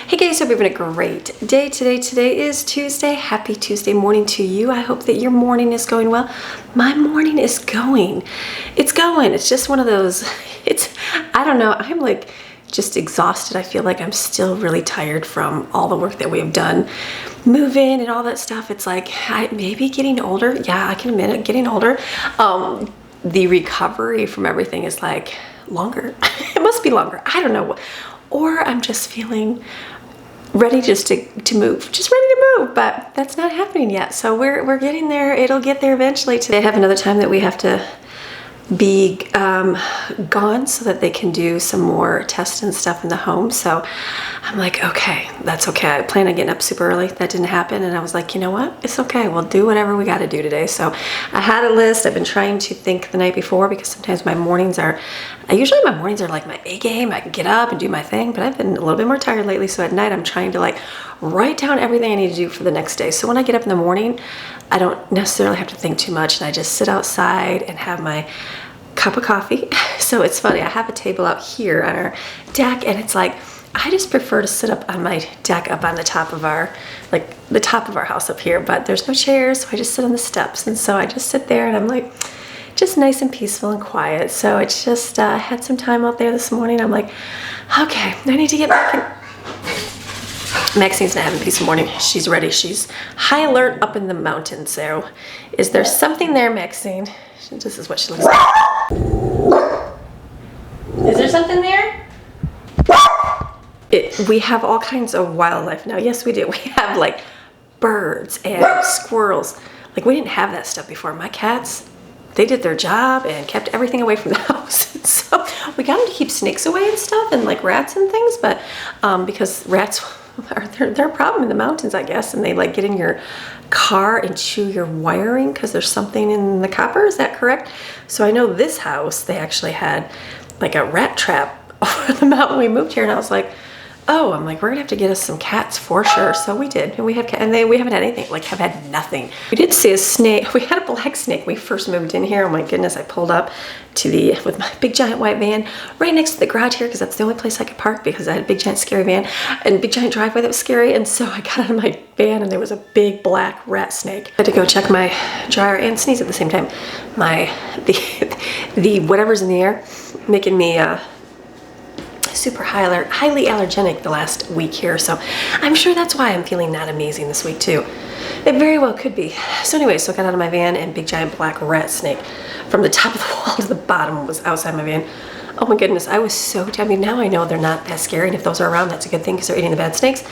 Hey guys, hope you're having a great day today. Today is Tuesday. Happy Tuesday morning to you. I hope that your morning is going well. My morning is going. It's going. It's just one of those, I don't know, I'm like just exhausted. I feel like I'm still really tired from all the work that we have done. Moving and all that stuff. It's like, maybe getting older. Yeah, I can admit it, getting older. The recovery from everything is like longer. It must be longer. I don't know. Or I'm just feeling ready just to move, just ready to move, but that's not happening yet. So we're getting there. It'll get there eventually. Today I have another time that we have to be gone so that they can do some more tests and stuff in the home. So I'm like, okay, that's okay. I planned on getting up super early. That didn't happen. And I was like, you know what? It's okay. We'll do whatever we got to do today. So I had a list. I've been trying to think the night before because sometimes my mornings are like my A game. I can get up and do my thing, but I've been a little bit more tired lately. So at night I'm trying to like write down everything I need to do for the next day. So when I get up in the morning, I don't necessarily have to think too much, and I just sit outside and have my cup of coffee. So it's funny, I have a table out here on our deck, and it's like, I just prefer to sit up on my deck up on the top of our, like the top of our house up here, but there's no chairs, so I just sit on the steps. And so I just sit there and I'm like, just nice and peaceful and quiet. So it's just, I had some time out there this morning. I'm like, okay, I need to get back in. Maxine's not having a peaceful morning. She's ready. She's high alert up in the mountains. So is there something there, Maxine? This is what she looks like. Is there something there? We have all kinds of wildlife now. Yes, we do. We have like birds and squirrels. Like we didn't have that stuff before. My cats, they did their job and kept everything away from the house. So we got them to keep snakes away and stuff, and like rats and things, but because rats they're a problem in the mountains, I guess, and they like get in your car and chew your wiring because there's something in the copper. Is that correct? So I know this house, they actually had like a rat trap over the mountain when we moved here, and I was like, oh, I'm like, we're gonna have to get us some cats for sure. So we did, and we have, we haven't had anything, like have had nothing. We did see a snake. We had a black snake when we first moved in here. Oh my goodness, I pulled up to with my big giant white van right next to the garage here because that's the only place I could park because I had a big giant scary van and big giant driveway that was scary. And so I got out of my van and there was a big black rat snake. I had to go check my dryer and sneeze at the same time. The whatever's in the air making me super highly allergenic the last week here, so I'm sure that's why I'm feeling not amazing this week too. It very well could be. So anyway, so I got out of my van and big giant black rat snake from the top of the wall to the bottom was outside my van. Oh my goodness, I was so, I mean, now I know they're not that scary, and if those are around, that's a good thing because they're eating the bad snakes,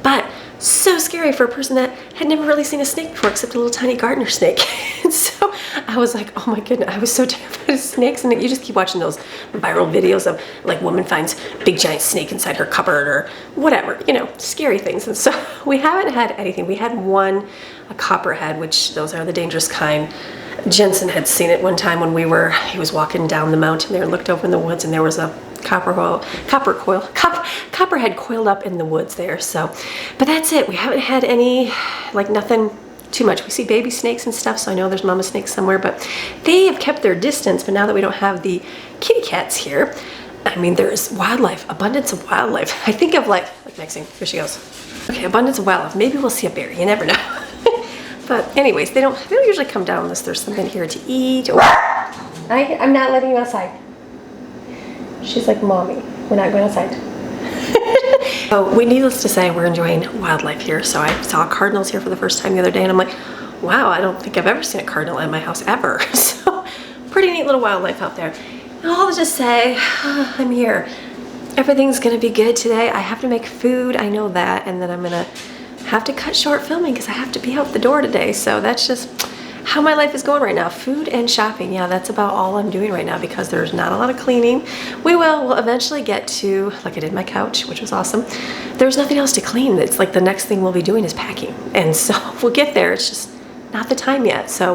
but so scary for a person that had never really seen a snake before except a little tiny gardener snake. And so I was like, oh my goodness, I was so terrified of snakes. And you just keep watching those viral videos of like woman finds big giant snake inside her cupboard or whatever, you know, scary things. And so we haven't had anything. We had a copperhead, which those are the dangerous kind. Jensen had seen it one time when he was walking down the mountain there and looked over in the woods, and there was a copperhead coiled up in the woods there. So, but that's it. We haven't had any, like nothing too much. We see baby snakes and stuff, so I know there's mama snakes somewhere, but they have kept their distance. But now that we don't have the kitty cats here, I mean, there's wildlife, abundance of wildlife. I think of like Maxine, here she goes. Okay, abundance of wildlife. Maybe we'll see a bear, you never know. But anyways, they don't usually come down unless there's something here to eat. Or I'm not letting you outside. She's like, mommy, we're not going outside. So needless to say, we're enjoying wildlife here. So I saw cardinals here for the first time the other day, and I'm like, wow, I don't think I've ever seen a cardinal at my house ever. So pretty neat little wildlife out there. And I'll just say, I'm here. Everything's gonna be good today. I have to make food, I know that, and then I'm gonna have to cut short filming because I have to be out the door today. So that's just how my life is going right now. Food and shopping. Yeah, that's about all I'm doing right now because there's not a lot of cleaning. We'll eventually get to, like I did my couch, which was awesome. There's nothing else to clean. It's like the next thing we'll be doing is packing. And so we'll get there. It's just not the time yet. So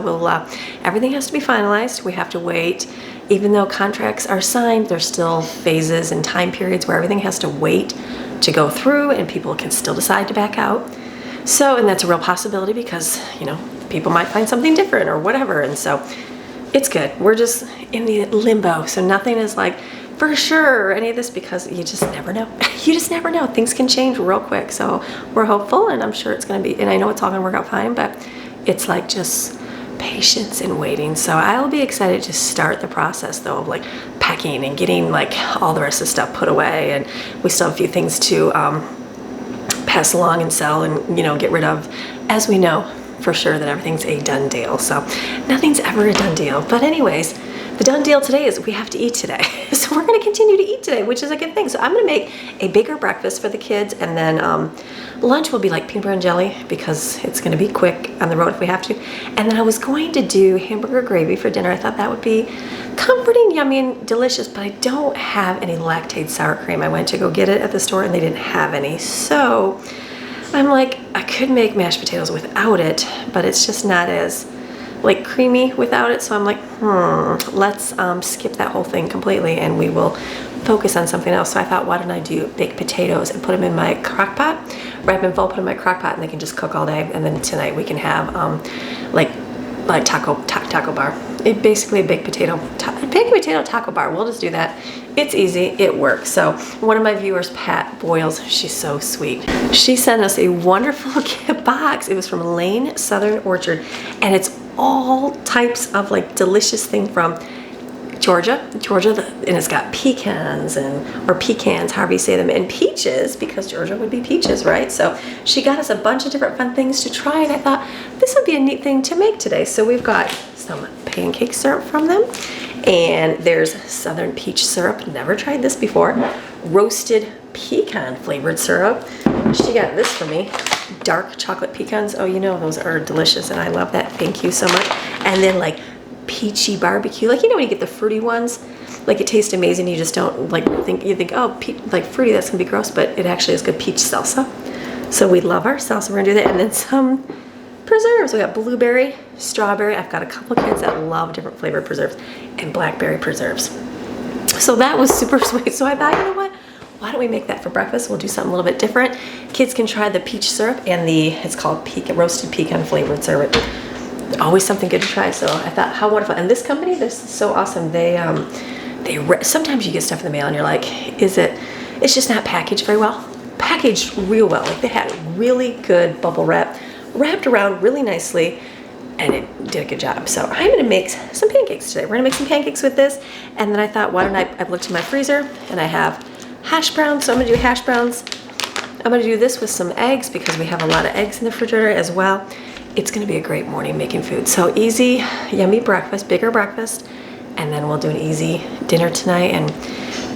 everything has to be finalized. We have to wait. Even though contracts are signed, there's still phases and time periods where everything has to wait to go through and people can still decide to back out. So, and that's a real possibility because, you know, people might find something different or whatever. And so it's good. We're just in the limbo. So nothing is like for sure any of this, because you just never know. You just never know. Things can change real quick. So we're hopeful, and I'm sure it's going to be, and I know it's all going to work out fine, but it's like just patience and waiting. So I'll be excited to start the process though of like packing and getting like all the rest of the stuff put away, and we still have a few things to pass along and sell and, you know, get rid of, as we know for sure that everything's a done deal. So nothing's ever a done deal, but anyways, the done deal today is we have to eat today. So we're going to continue to eat today, which is a good thing. So I'm going to make a bigger breakfast for the kids, and then lunch will be like peanut butter and jelly, because it's going to be quick on the road if we have to. And then I was going to do hamburger gravy for dinner. I thought that would be comforting, yummy, and delicious, but I don't have any lactate sour cream. I went to go get it at the store and they didn't have any. So I'm like, I could make mashed potatoes without it, but it's just not as like creamy without it. So I'm like, let's skip that whole thing completely and we will focus on something else. So I thought, why don't I do baked potatoes and put them in my crock pot, wrap them full, put them in my crock pot, and they can just cook all day. And then tonight we can have like taco bar. Basically a baked potato taco bar. We'll just do that. It's easy, it works. So one of my viewers, Pat Boyles, she's so sweet. She sent us a wonderful gift box. It was from Lane Southern Orchard, and it's all types of like delicious thing from Georgia, and it's got pecans or pecans, however you say them, and peaches, because Georgia would be peaches, right? So she got us a bunch of different fun things to try, and I thought this would be a neat thing to make today. So we've got some pancake syrup from them, and there's Southern peach syrup, never tried this before, roasted pecan flavored syrup. She got this for me, dark chocolate pecans. Oh, you know, those are delicious, and I love that. Thank you so much. And then like peachy barbecue, like, you know, when you get the fruity ones, like it tastes amazing, you just don't like you think, oh, like fruity, that's gonna be gross, but it actually is good. Peach salsa. So we love our salsa. We're gonna do that. And then some preserves. We got blueberry, strawberry. I've got a couple kids that love different flavored preserves, and blackberry preserves. So that was super sweet. So I thought, you know what, why don't we make that for breakfast? We'll do something a little bit different. Kids can try the peach syrup and it's called roasted pecan flavored syrup. Always something good to try. So I thought, how wonderful. And this company, this is so awesome. They sometimes you get stuff in the mail and you're like, it's just not packaged very well. Packaged real well. Like they had really good bubble wrap, wrapped around really nicely, and it did a good job. So I'm gonna make some pancakes today. We're gonna make some pancakes with this. And then I thought, why don't I've looked in my freezer and I have hash browns. So I'm gonna do hash browns. I'm gonna do this with some eggs because we have a lot of eggs in the refrigerator as well. It's gonna be a great morning making food. So easy, yummy breakfast, bigger breakfast, and then we'll do an easy dinner tonight. And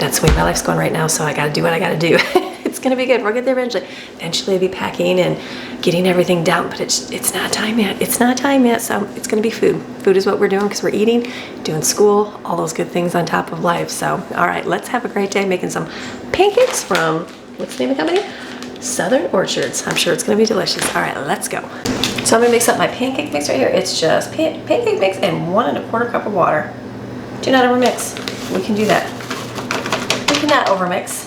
that's the way my life's going right now, so I gotta do what I gotta do. It's gonna be good. We'll get there eventually. Eventually I'll be packing and getting everything down, but it's not time yet. It's not time yet, so it's gonna be food. Food is what we're doing because we're eating, doing school, all those good things on top of life. So, all right, let's have a great day making some pancakes from, what's the name of the company? Southern Orchards. I'm sure it's gonna be delicious. All right, let's go. So I'm gonna mix up my pancake mix right here. It's just pancake mix and 1 1/4 cup of water. Do not overmix. We can do that. We cannot overmix.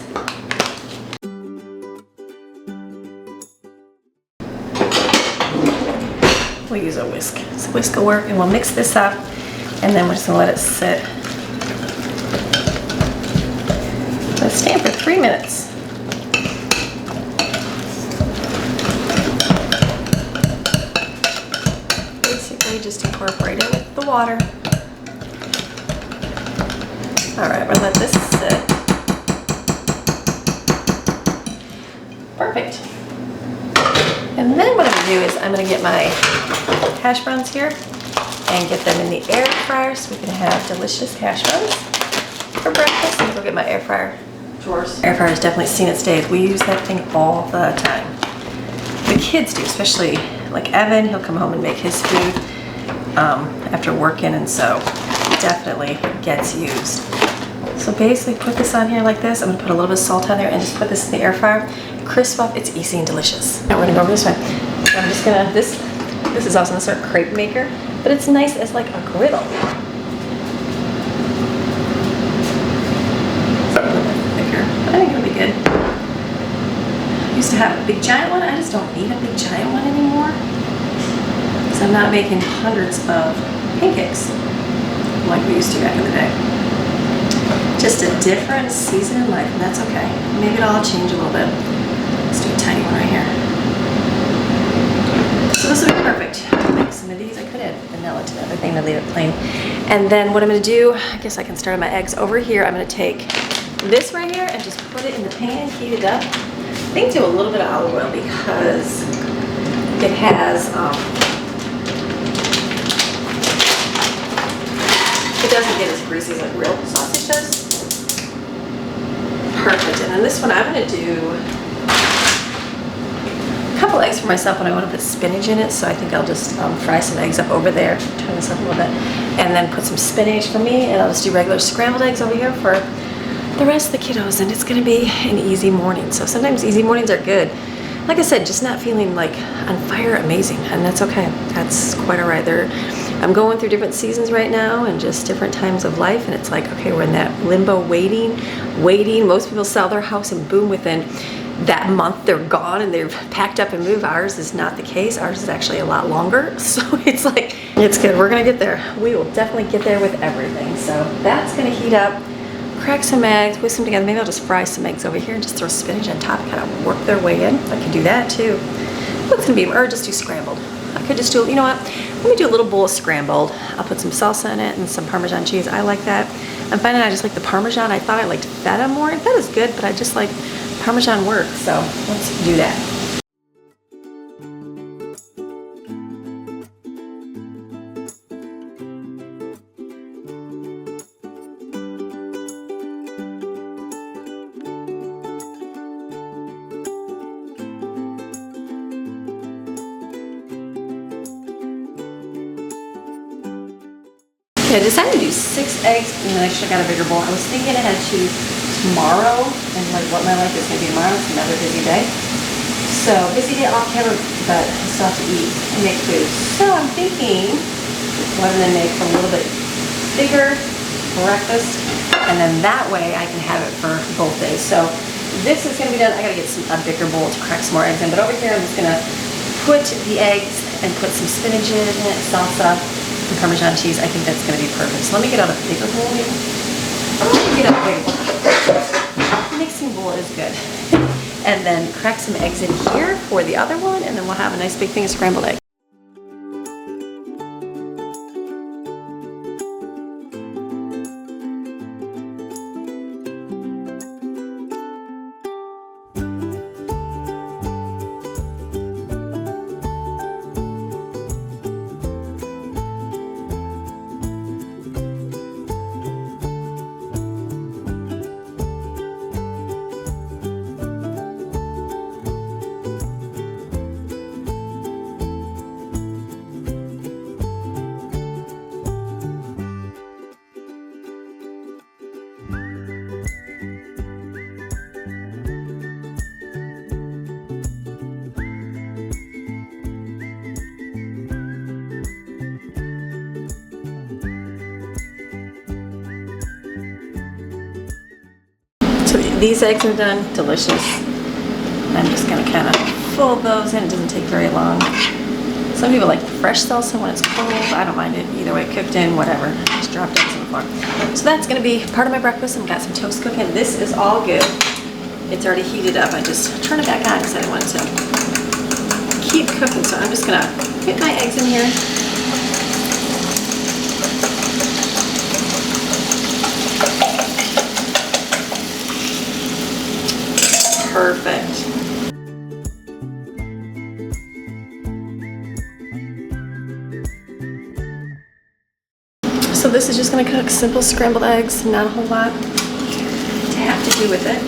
We'll use a whisk. So whisk will work, and we'll mix this up, and then we're just gonna let it sit. Let's stand for 3 minutes. Just incorporate it with the water. All right, we're gonna let this sit. Perfect. And then what I'm gonna do is I'm gonna get my hash browns here and get them in the air fryer so we can have delicious hash browns for breakfast. I'm gonna go get my air fryer drawers. Air fryer's definitely seen its days. We use that thing all the time. The kids do, especially like Evan. He'll come home and make his food after working, and so it definitely gets used. So basically put this on here like this. I'm gonna put a little bit of salt on there and just put this in the air fryer. Crisp up, it's easy and delicious. Now we're gonna go over this way. So I'm just gonna, this is also a sort of crepe maker, but it's nice as like a griddle. Thicker, but I think it'll be good. I used to have a big giant one. I just don't need a big giant one anymore. I'm not making hundreds of pancakes like we used to back in the day. Just a different season in life, and that's okay. Maybe it'll all change a little bit. Let's do a tiny one right here. So this will be perfect. I'll make some of these. I could add vanilla to the other thing to leave it plain. And then what I'm gonna do, I guess I can start on my eggs. Over here, I'm gonna take this right here and just put it in the pan, heat it up. I think do a little bit of olive oil because it has, it doesn't get as greasy as like real sausage does. Perfect. And then this one I'm gonna do a couple eggs for myself, but I want to put spinach in it, so I think I'll just fry some eggs up over there, turn this up a little bit, and then put some spinach for me, and I'll just do regular scrambled eggs over here for the rest of the kiddos, and it's gonna be an easy morning. So sometimes easy mornings are good. Like I said, just not feeling like on fire, amazing, and that's okay. That's quite all right. I'm going through different seasons right now and just different times of life, and it's like, okay, we're in that limbo waiting. Most people sell their house and boom, within that month they're gone and they've packed up and moved. Ours is not the case. Ours is actually a lot longer. So it's like, it's good. We're gonna get there. We will definitely get there with everything. So that's gonna heat up. Crack some eggs, whisk them together. Maybe I'll just fry some eggs over here and just throw spinach on top, kind of work their way in. I can do that too. What's gonna be, or just do scrambled. I could just do, you know what? Let me do a little bowl of scrambled. I'll put some salsa in it and some Parmesan cheese. I like that. I'm finding I just like the Parmesan. I thought I liked feta more. Feta's good, but I just like Parmesan works. So let's do that. Okay, I decided to do 6 eggs, and then I should have got a bigger bowl. I was thinking I had to tomorrow, and like what my life is going to be tomorrow. It's another busy day. So, busy day off camera, but I still have to eat and make food. So I'm thinking, I'm going to make a little bit bigger breakfast, and then that way I can have it for both days. So this is going to be done. I got to get a bigger bowl to crack some more eggs in. But over here, I'm just going to put the eggs and put some spinach in it, salsa, and Parmesan cheese. I think that's going to be perfect. So let me get out a bigger bowl here. I'm going to get out a bigger bowl. Mixing bowl is good. And then crack some eggs in here for the other one, and then we'll have a nice big thing of scrambled eggs. So these eggs are done, delicious. I'm just gonna kind of fold those in. It doesn't take very long. Some people like the fresh salsa when it's cold. I don't mind it either way, cooked in, whatever. Just dropped eggs on the floor. So that's gonna be part of my breakfast. I've got some toast cooking. This is all good. It's already heated up. I just turned it back on because I didn't want it to keep cooking. So I'm just gonna get my eggs in here. Perfect. So this is just going to cook simple scrambled eggs, not a whole lot to have to do with it.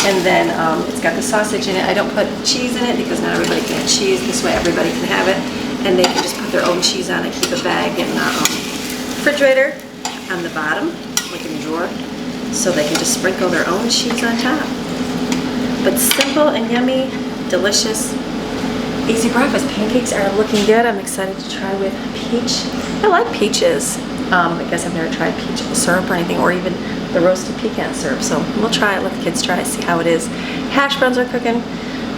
And then it's got the sausage in it. I don't put cheese in it because not everybody can have cheese. This way everybody can have it. And they can just put their own cheese on it. Keep a bag in the refrigerator on the bottom, like in the drawer, so they can just sprinkle their own cheese on top. But simple and yummy, delicious, easy breakfast. Pancakes are looking good. I'm excited to try with peach. I like peaches. I guess I've never tried peach syrup or anything, or even the roasted pecan syrup. So we'll try it, let the kids try it, see how it is. Hash browns are cooking.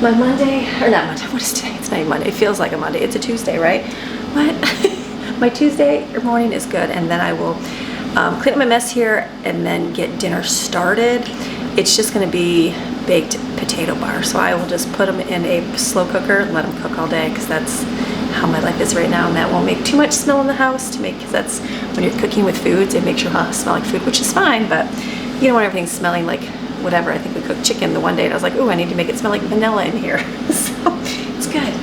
My Monday, or not Monday, what is today? It's not even Monday. It feels like a Monday. It's a Tuesday, right? What? My Tuesday morning is good, and then I will clean up my mess here and then get dinner started. It's just gonna be baked potato bar. So I will just put them in a slow cooker and let them cook all day, because that's how my life is right now. And that won't make too much smell in the house because that's when you're cooking with foods, it makes your house smell like food, which is fine, but you don't want everything smelling like whatever. I think we cooked chicken the one day and I was like, oh, I need to make it smell like vanilla in here. So it's good.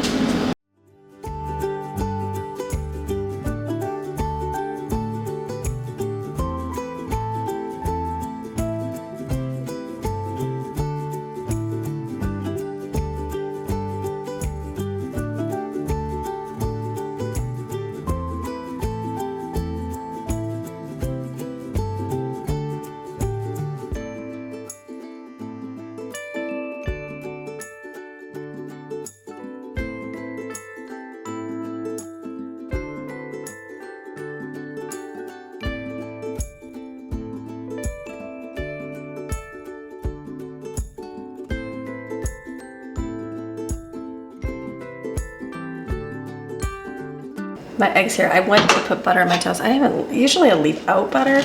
My eggs here. I went to put butter on my toast. Usually I leave out butter.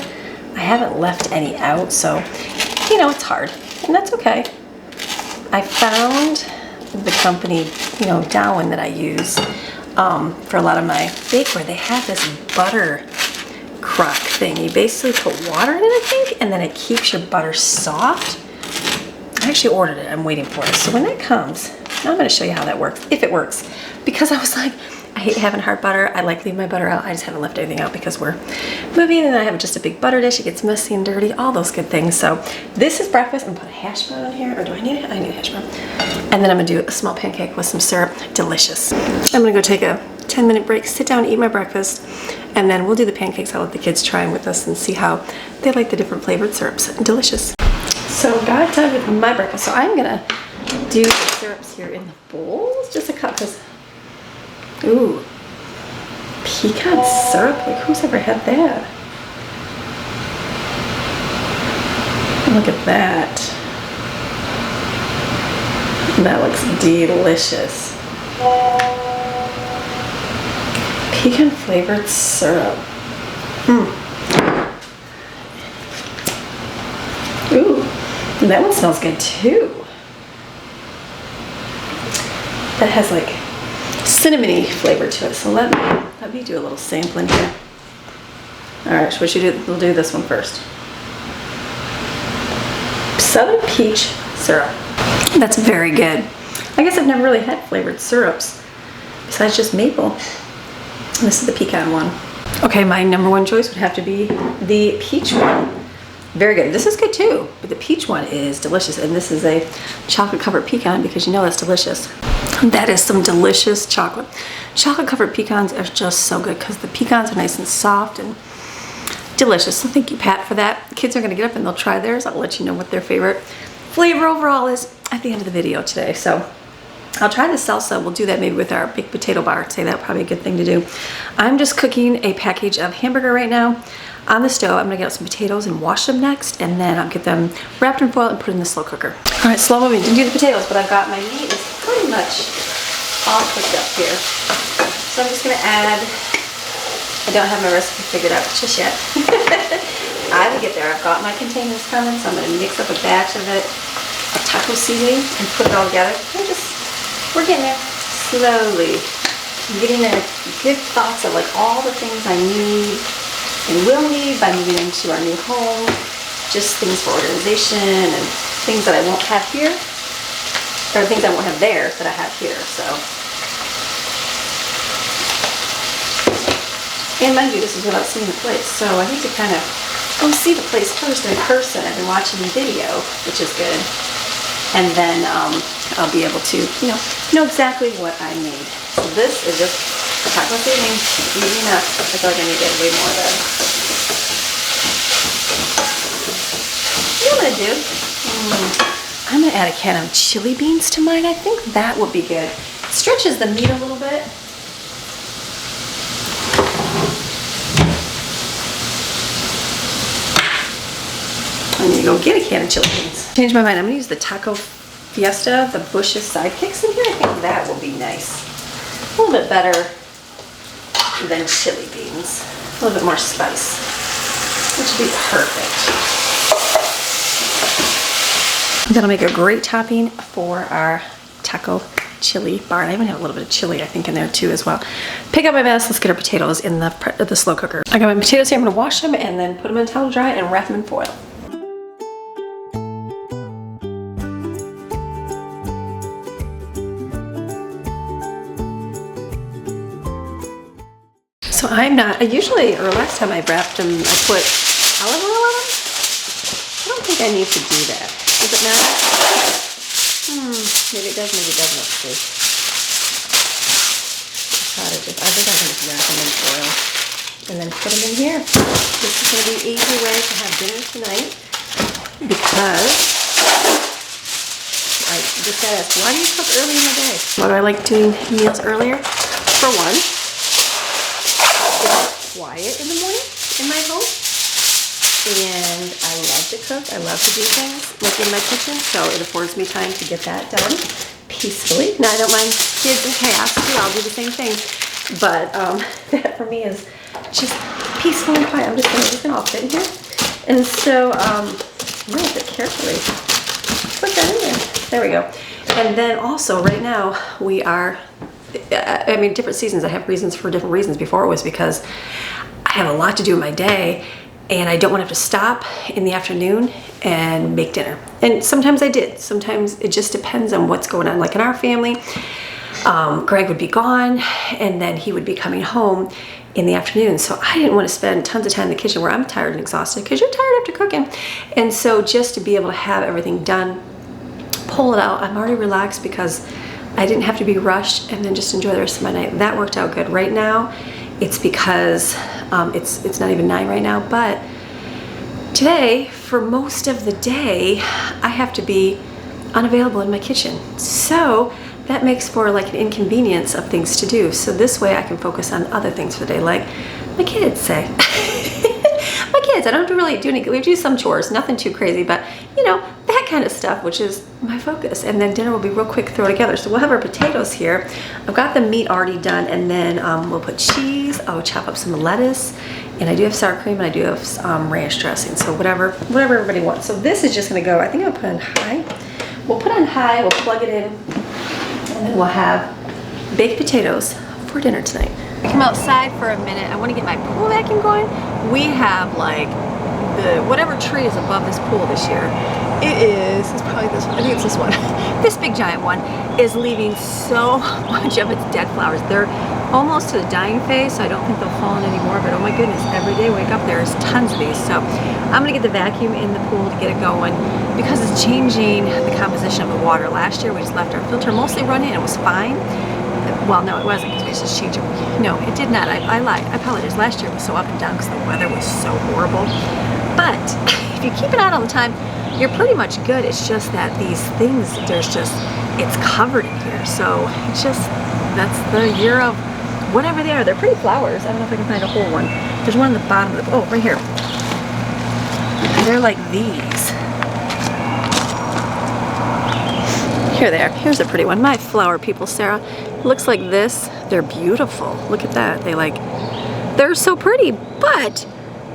I haven't left any out, so you know, it's hard, and that's okay. I found the company, you know, Darwin, that I use for a lot of my bakeware. They have this butter crock thing. You basically put water in it, I think, and then it keeps your butter soft. I actually ordered it. I'm waiting for it. So when that comes, now I'm going to show you how that works, if it works, because I was like, I hate having hard butter. I like leaving my butter out. I just haven't left anything out because we're moving, and I have just a big butter dish. It gets messy and dirty, all those good things. So this is breakfast. I'm gonna put a hash brown on here, or do I need it? I need a hash brown. And then I'm gonna do a small pancake with some syrup. Delicious. I'm gonna go take a 10-minute break, sit down, eat my breakfast, and then we'll do the pancakes. I'll let the kids try them with us and see how they like the different flavored syrups. Delicious. So got done with my breakfast. So I'm gonna do the syrups here in the bowls, just a cup, because ooh, pecan syrup, like who's ever had that? Look at that. That looks delicious. Pecan flavored syrup. Ooh, and that one smells good too. That has like cinnamony flavor to it. So let me do a little sampling here. All right, so what you do? We'll do this one first. Southern peach syrup. That's very good. I guess I've never really had flavored syrups besides just maple. And this is the pecan one. Okay, my number one choice would have to be the peach one. Very good. This is good too, but the peach one is delicious. And this is a chocolate covered pecan, because you know that's delicious. That is some delicious chocolate. Chocolate covered pecans are just so good because the pecans are nice and soft and delicious. So thank you, Pat, for that. Kids are gonna get up and they'll try theirs. I'll let you know what their favorite flavor overall is at the end of the video today. So I'll try the salsa. We'll do that maybe with our baked potato bar. I'd say that would probably be a good thing to do. I'm just cooking a package of hamburger right now on the stove. I'm gonna get out some potatoes and wash them next, and then I'll get them wrapped in foil and put in the slow cooker. All right, slow moving. Didn't do the potatoes, but I've got my meat is pretty much all cooked up here. So I'm just gonna add, I don't have my recipe figured out just yet. I will get there. I've got my containers coming, so I'm gonna mix up a batch of it, a taco seasoning, and put it all together. We're getting there slowly. I'm getting there good thoughts of like all the things I need and will need by moving into our new home. Just things for organization and things that I won't have here, or things I won't have there that I have here. So, and mind you, this is without seeing the place, so I need to kind of go see the place first in person. I've been watching the video, which is good, and then I'll be able to, you know exactly what I need. So this is just taco seasoning, easy enough. I feel like I need to get way more of that. You know what I'm gonna do? I'm gonna add a can of chili beans to mine. I think that would be good. It stretches the meat a little bit. I need to go get a can of chili beans. Change my mind. I'm gonna use the Taco Fiesta, the Bush's sidekicks in here. I think that will be nice. A little bit better than chili beans. A little bit more spice. which would be perfect. That'll make a great topping for our taco chili bar. I even have a little bit of chili, I think, in there too as well. Pick up my mess. Let's get our potatoes in the slow cooker. I got my potatoes here. I'm gonna wash them and then put them in a towel to dry and wrap them in foil. So I'm not, usually, or last time I wrapped them, I put olive oil on them. I don't think I need to do that. Does it matter? Maybe it does, maybe it doesn't. Let's see. I think I can just wrap them in foil and then put them in here. This is going to be an easy way to have dinner tonight because I just got asked, why do you cook early in the day? Why do I like doing meals earlier? For one, it's quiet in the morning in my home. And I love to cook. I love to do things like in my kitchen, so it affords me time to get that done peacefully. Now I don't mind kids and chaos too. I'll do the same thing, but that for me is just peaceful and quiet. I'm just gonna all fit in here, and so I'm gonna fit carefully. Put that in there. There we go. And then also right now we are. I mean, different seasons. I have reasons for different reasons. Before it was because I have a lot to do in my day. And I don't want to have to stop in the afternoon and make dinner. And sometimes I did. Sometimes it just depends on what's going on. Like in our family, Greg would be gone and then he would be coming home in the afternoon. So I didn't want to spend tons of time in the kitchen where I'm tired and exhausted because you're tired after cooking. And so just to be able to have everything done, pull it out, I'm already relaxed because I didn't have to be rushed and then just enjoy the rest of my night. That worked out good. Right now, it's because it's not even 9 right now, but today, for most of the day, I have to be unavailable in my kitchen. So that makes for like an inconvenience of things to do. So this way I can focus on other things for the day, like my kids say. My kids, I don't have to really do any, we do some chores, nothing too crazy, but you know, that kind of stuff, which is my focus. And then dinner will be real quick, throw it together. So we'll have our potatoes here. I've got the meat already done, and then we'll put cheese, I'll chop up some lettuce, and I do have sour cream, and I do have ranch dressing, so whatever everybody wants. So this is just gonna go, I think I'll put on high. We'll put on high, we'll plug it in, and then we'll have baked potatoes for dinner tonight. I come outside for a minute. I want to get my pool vacuum going. We have like whatever tree is above this pool this year. It's probably this one. I think it's this one. This big giant one is leaving so much of its dead flowers. They're almost to the dying phase, so I don't think they'll fall in anymore, but oh my goodness, every day I wake up there's tons of these. So I'm gonna get the vacuum in the pool to get it going because it's changing the composition of the water. Last year we just left our filter mostly running and it was fine. Well, no, it wasn't because we just changed it. No, it did not. I lied. I apologize. Last year was so up and down because the weather was so horrible. But if you keep it on all the time, you're pretty much good. It's just that these things, it's covered in here. So it's just, that's the year of whatever they are. They're pretty flowers. I don't know if I can find a whole one. There's one on the bottom of the, oh, right here. They're like these. Here they are. Here's a pretty one. My flower people, Sarah. It looks like this. They're beautiful. Look at that. They're so pretty, but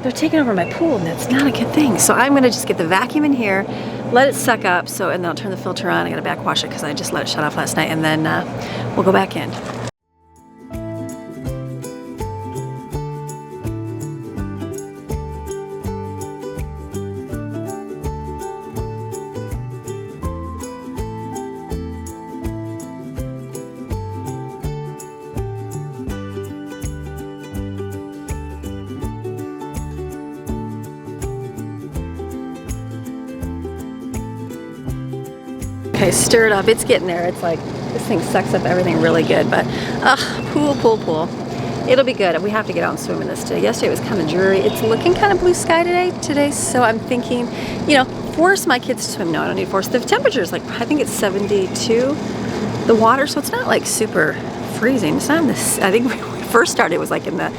they're taking over my pool, and that's not a good thing. So I'm gonna just get the vacuum in here, let it suck up, and then I'll turn the filter on. I gotta backwash it because I just let it shut off last night, and then we'll go back in. Okay, stir it up. It's getting there. It's like, this thing sucks up everything really good, but pool. It'll be good. We have to get out and swim in this today. Yesterday it was kind of dreary. It's looking kind of blue sky today, so I'm thinking, you know, force my kids to swim. No, I don't need to force. The temperature is like, I think it's 72, the water, so it's not like super freezing. It's not in this, I think when we first started it was like in the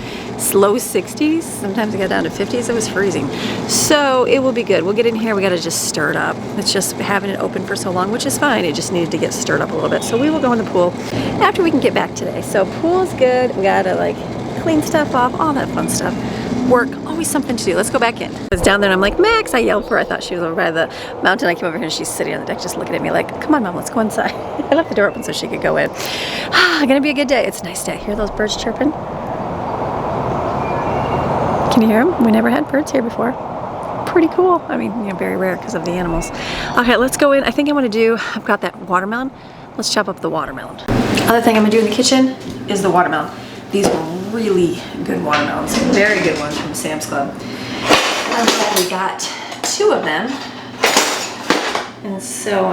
low 60s. Sometimes it got down to 50s. It was freezing. So it will be good. We'll get in here. We got to just stir it up. It's just having it open for so long, which is fine. It just needed to get stirred up a little bit. So we will go in the pool after we can get back today. So pool's good. We got to like clean stuff off, all that fun stuff. Work. Oh, always something to do. Let's go back in. I was down there and I'm like, Max, I yelled for her. I thought she was over by the mountain. I came over here and she's sitting on the deck just looking at me like, come on, Mom, let's go inside. I left the door open so she could go in. Gonna be a good day. It's a nice day. Hear those birds chirping? Can you hear them? We never had birds here before. Pretty cool. I mean, you know, very rare because of the animals. Okay, let's go in. I think I'm gonna do, I've got that watermelon. Let's chop up the watermelon. Other thing I'm gonna do in the kitchen is the watermelon. These were really good watermelons. Very good ones from Sam's Club. I'm glad we got 2 of them. And so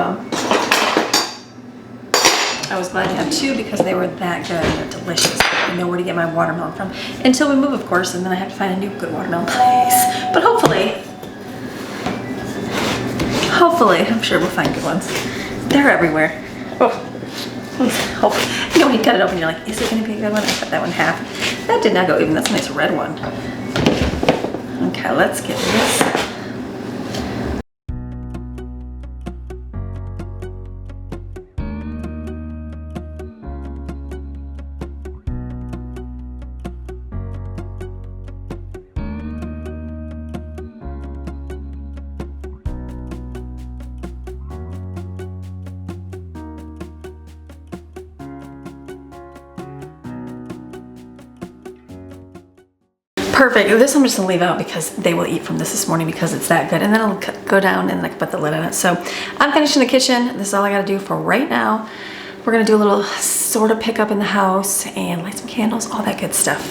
I was glad to have 2 because they were that good and they're delicious. I know where to get my watermelon from. Until we move, of course, and then I have to find a new good watermelon place. But hopefully, I'm sure we'll find good ones. They're everywhere. Oh, hope. You know when you cut it open, you're like, is it gonna be a good one? I cut that one in half. That did not go even. That's a nice red one. Okay, let's get this. Perfect. This I'm just gonna leave out because they will eat from this morning because it's that good. And then I'll go down and I can put the lid on it. So I'm finishing the kitchen. This is all I gotta do for right now. We're gonna do a little sort of pick up in the house and light some candles, all that good stuff.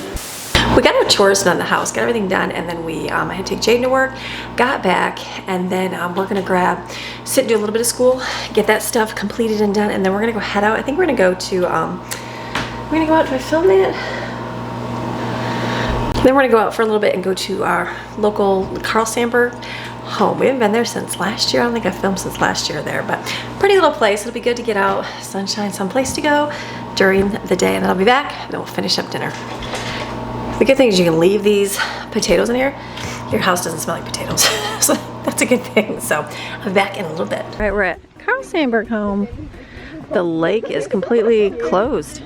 We got our chores done in the house, got everything done, and then I had to take Jaden to work, got back, and then we're gonna sit and do a little bit of school, get that stuff completed and done, and then we're gonna go head out. I think we're gonna go to, we're gonna go out, do I film it? Then we're gonna go out for a little bit and go to our local Carl Sandburg home. We haven't been there since last year. I don't think I filmed since last year there, but pretty little place. It'll be good to get out, sunshine, someplace to go during the day, and then I'll be back and then we'll finish up dinner. The good thing is you can leave these potatoes in here. Your house doesn't smell like potatoes. So that's a good thing. So I'll be back in a little bit. All right, we're at Carl Sandburg home. The lake is completely closed.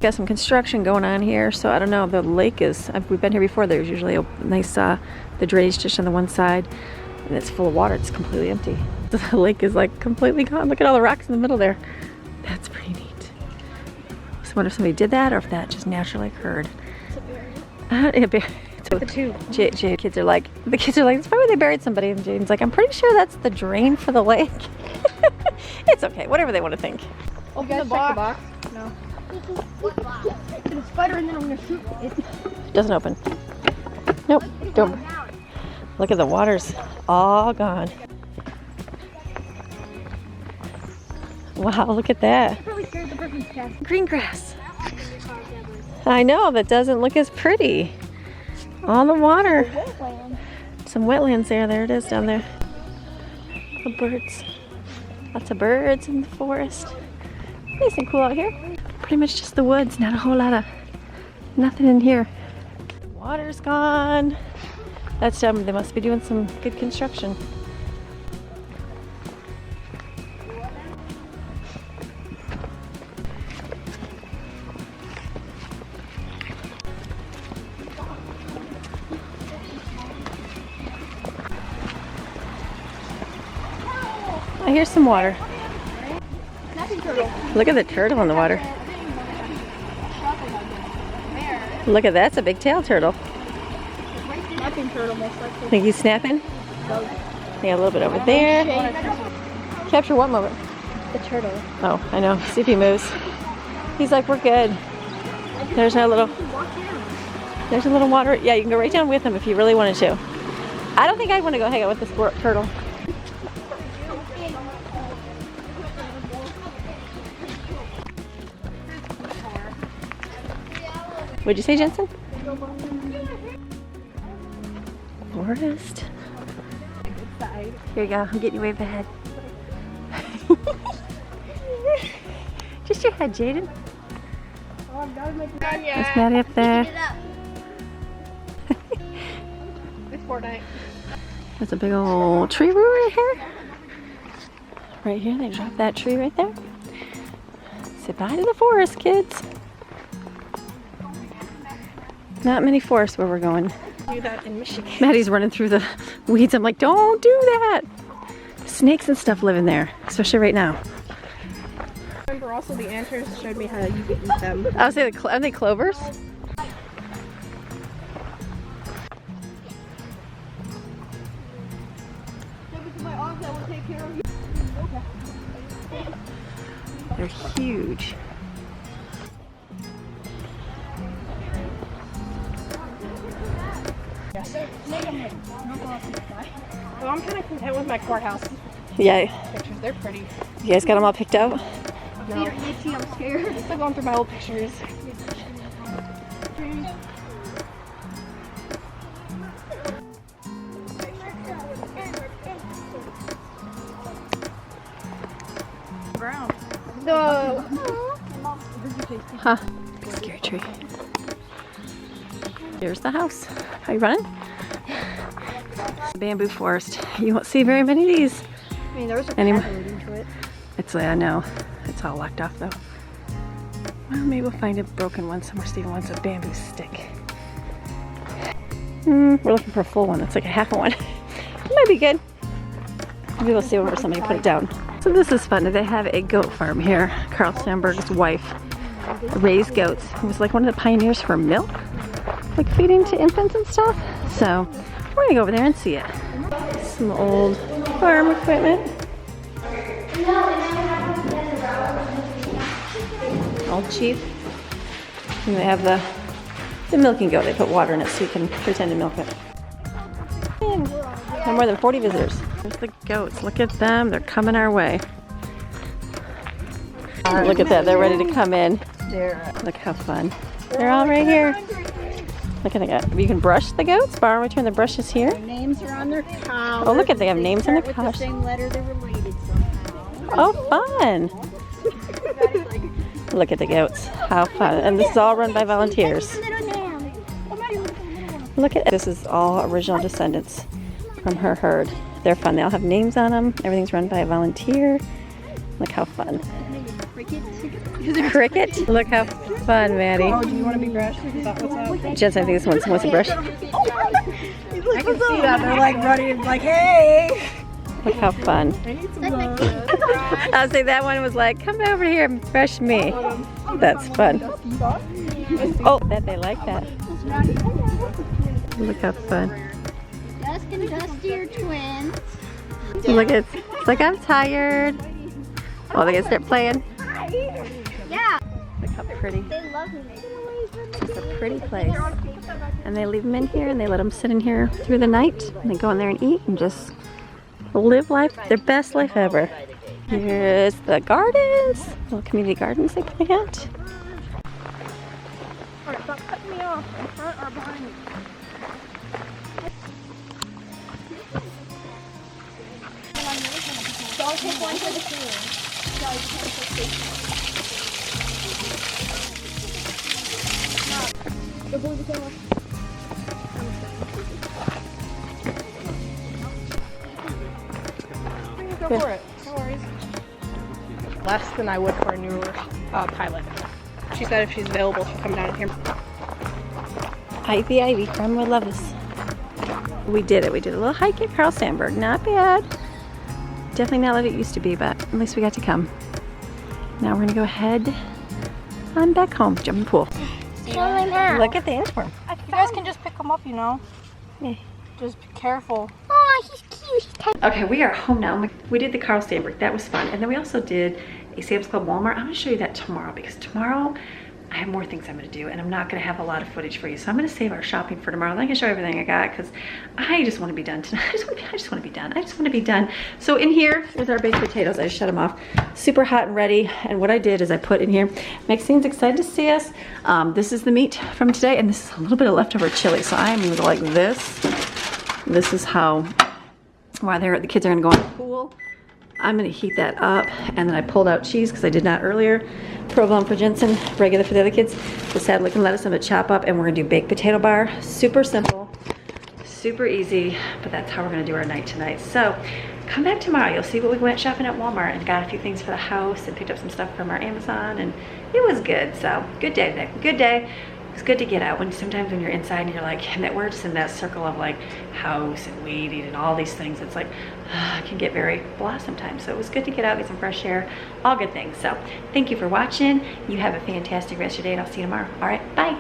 Got some construction going on here, so I don't know. The lake is, we've been here before. There's usually a nice, the drainage ditch on the one side, and it's full of water. It's completely empty. The lake is like completely gone. Look at all the rocks in the middle there. That's pretty neat. So I wonder if somebody did that or if that just naturally occurred. It's a bear. So the two kids are like, it's probably they buried somebody, and Jaden's like, I'm pretty sure that's the drain for the lake. It's okay, whatever they want to think. Open the box. No. It's a spider and then I'm gonna shoot it. Doesn't open. Nope. Don't. Look at the water's all gone. Wow, look at that. Probably scared the person's cat. Green grass. I know, that doesn't look as pretty. All the water. Some wetlands there. There it is down there. The birds. Lots of birds in the forest. Nice and cool out here. Pretty much just the woods, not a whole lot of, nothing in here. Water's gone. That's they must be doing some good construction. I hear some water. Look at the turtle in the water. Look at that, that's a big tail turtle. Think he's snapping? Yeah, a little bit over there. Capture what moment? The turtle. Oh, I know. See if he moves. He's like, we're good. There's a little water. Yeah, you can go right down with him if you really wanted to. I don't think I'd want to go hang out with this turtle. What'd you say, Jensen? Forest. Here you go. I'm getting you way ahead. Just your head, Jaden. There's Maddie up there. It's Fortnite. There's a big old tree root right here. Right here, they dropped that tree right there. Say bye to the forest, kids. Not many forests where we're going. Do that in Michigan. Maddie's running through the weeds. I'm like, don't do that. Snakes and stuff live in there, especially right now. Remember also the antlers showed me how you could eat them. I would say, are they clovers? They're huge. Well, I'm kind of content with my courthouse Yeah. pictures. They're pretty. You guys got them all picked out? No. I'm scared. I'm still going through my old pictures. Brown. No. Huh. Big scary tree. Here's the house. Are you running? Bamboo forest. You won't see very many of these. I mean, there was a Anymore. path leading to it. It's I know. It's all locked off though. Well, maybe we'll find a broken one somewhere. Steven wants a bamboo stick. We're looking for a full one. That's like a half a one. It might be good. Maybe we'll see where somebody put it down. So this is fun. They have a goat farm here. Carl Sandburg's wife raised goats. He was like one of the pioneers for milk, like feeding to infants and stuff. So we're gonna go over there and see it. Some old farm equipment. All cheap. And they have the milking goat. They put water in it so you can pretend to milk it. And there are more than 40 visitors. There's the goats. Look at them. They're coming our way. Look at that. They're ready to come in. Look how fun. They're all right here. Look at that. You can brush the goats. Borrow return the brushes here. Their names are on their collar. Oh, look at they have names on their With collars. the same letter, they're related somehow. Oh, fun. Look at the goats. How fun. And this is all run by volunteers. Look at this. Is all original descendants from her herd. They're fun. They all have names on them. Everything's run by a volunteer. Look how fun. Cricket? Look how fun, Maddie. Oh, do you want to be brushed? Is that what's up? Jensen, I think this one wants a brush. I can see that. They're like running, like, hey! Look how fun. I need some love. I was saying that one was like, come over here and brush me. That's fun. Oh, that they like that. Look how fun. Dust and Dusty are twins. Look at it's like I'm tired. Oh, they gonna start playing. Yeah. Look how pretty. They love me. It's a pretty place. And they leave them in here and they let them sit in here through the night. And they go in there and eat and just live life, their best life ever. Here's the gardens, little community gardens they plant. Alright, stop cutting me off in front or behind me. So I'll take one for the food. Go for it. No worries. Less than I would for a newer pilot. She said if she's available, she'll come down here. Ivy from Wood Lovis. We did it. We did a little hike at Carl Sandburg. Not bad. Definitely not what it used to be, but at least we got to come. Now we're gonna go ahead on back home. Jump in the pool. Look at the uniform. You guys can just pick them up, you know. Yeah. Just be careful. Oh, he's cute. Okay, we are home now. We did the Carl Sandburg. That was fun. And then we also did a Sam's Club Walmart. I'm gonna show you that tomorrow because tomorrow I have more things I'm gonna do and I'm not gonna have a lot of footage for you. So I'm gonna save our shopping for tomorrow. I'm not gonna show everything I got because I just wanna be done tonight. I just wanna be done. I just wanna be done. So in here is our baked potatoes. I just shut them off. Super hot and ready. And what I did is I put in here, Maxine's excited to see us. This is the meat from today and this is a little bit of leftover chili. So I'm gonna go like this. This is how, while the kids are gonna go in the pool, I'm gonna heat that up. And then I pulled out cheese because I did not earlier. Provolone for Jensen, regular for the other kids. Just had looking lettuce and a chop up and we're gonna do baked potato bar. Super simple, super easy, but that's how we're gonna do our night tonight. So come back tomorrow. You'll see what we went shopping at Walmart and got a few things for the house and picked up some stuff from our Amazon, and it was good. So good day today. Good day. It's good to get out. When sometimes when you're inside and you're like, and that we're just in that circle of like house and waiting and all these things, it's like it can get very blah sometimes. So it was good to get out, get some fresh air, all good things. So thank you for watching. You have a fantastic rest of your day, and I'll see you tomorrow. All right, bye.